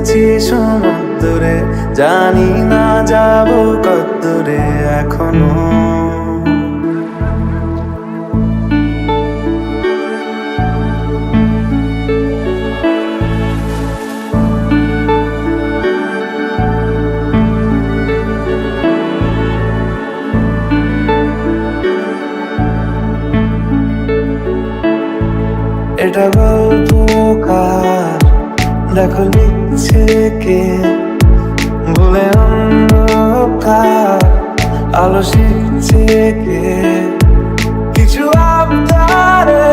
এসেছি সমুদ্রে, জানি না যাব কতদূরে এখনো। এটা গল্প কার, দেখো লিখছে কে, ভুলে অন্ধকার আলো শিখছে কে। কিছু আবদারে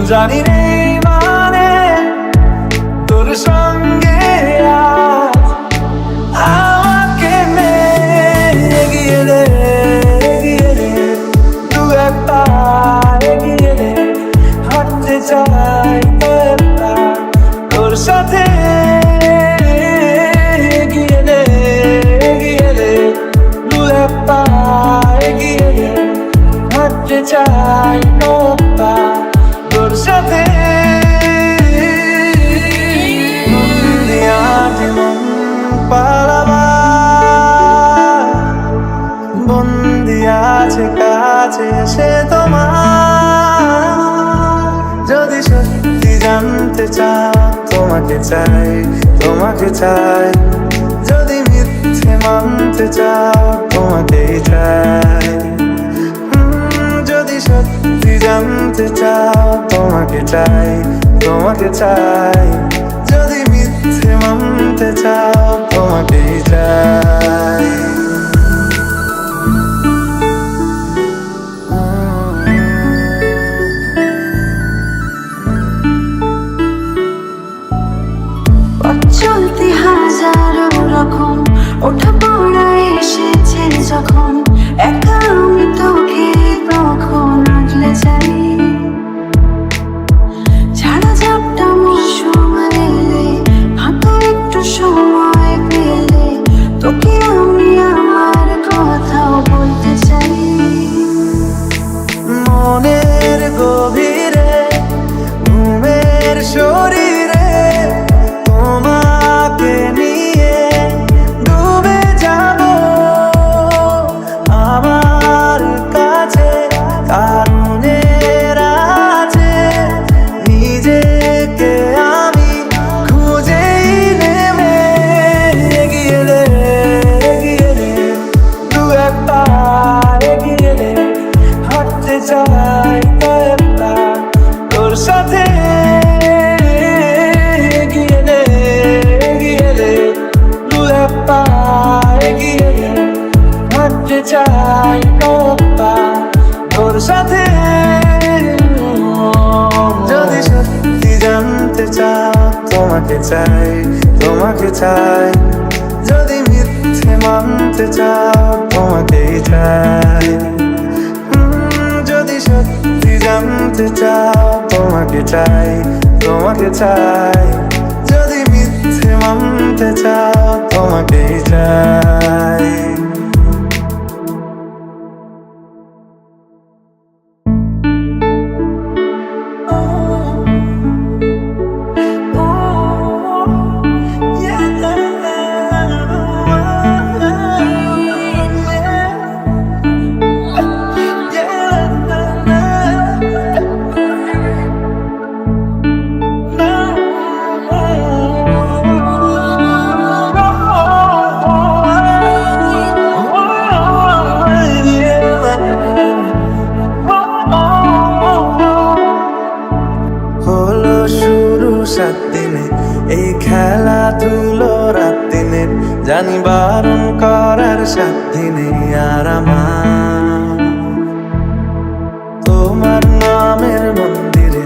জানি নেই মানে, তোর সঙ্গে আজ আমাকে নে, এগিয়ে দে এগিয়ে দে, দু একটা এগিয়ে দে, হাঁটতে চাই তোর সাথে। এগিয়ে দে এগিয়ে দে, দু একটা এগিয়ে দে, হাঁটতে চাই তোর সাথে। বন্দি আছে কাছে সে তোমার, যদি সত্যি জানতে চাও তোমাকে চাই তোমাকে চাই, যদি মিথ্যে মানতে চাও তোমাকেই চাই। যদি সত্যি জানতে চাও তোমাকে চাই তোমাকে চাই, যদি মিথ্যে মানতে চাও তোমাকেই চাই। চলতে হাজারো রকম ওঠা পড়া এসেছে যখন, একা আমি তোকে তখন আগলে যাই। ছাড়া ঝাপটা মৌসুম এলে, হাতে একটু সময় পেলে, তোকে আমি আমার কথাও বলতে চাই। মনের গভীরে ঘুমের শরীরে তোমাকে নিয়ে ডুবে যাব আমার কাছে, কারণের আছে নিজেকে আমি খুঁজেই নেবে। এগিয়ে দে এগিয়ে দে, দু একটা এগিয়ে দে, হাঁটতে চাই তোর সাথে। এগিয়ে দে এগিয়ে দে, দু একটা এগিয়ে দে, হাঁটতে চাই তোর সাথে। যদি সত্যি জানতে চাও তোমাকে চাই তোমাকে চাই, যদি মিথ্যে মানতে চাও তোমাকেই চাই। যদি সত্যি জানতে চাও তোমাকে চাই তোমাকে চাই, যদি মিথ্যে মানতে চাও তোমাকেই চাই। সাত দিনে এই খেলাধুলো রাত দিনের, জানি বারণ করার সাত দিনে আর আমার তোমার নামের মন্দিরে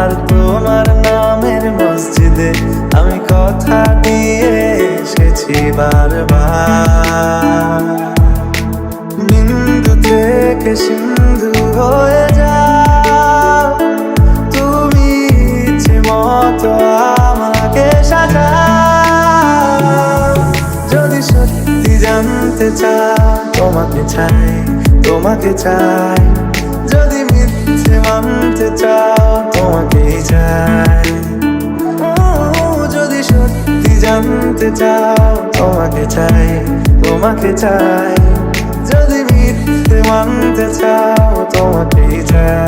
আর তোমার নামের মসজিদে আমি কথা দিয়ে এসেছি বারবার। বিন্দু থেকে সিন্ধু হয়ে যাও তুমি, ইচ্ছে মতো আমাকে সাজাও। যদি সত্যি জানতে চাও তোমাকে চাই তোমাকে চাই, যদি মিথ্যে মানতে চাও তোমাকেই চাই। যদি সত্যি জানতে চাও তোমাকে চাই, তোমাকে চাই। যদি মিথ্যে মানতে চাও তোমাকেই চাই।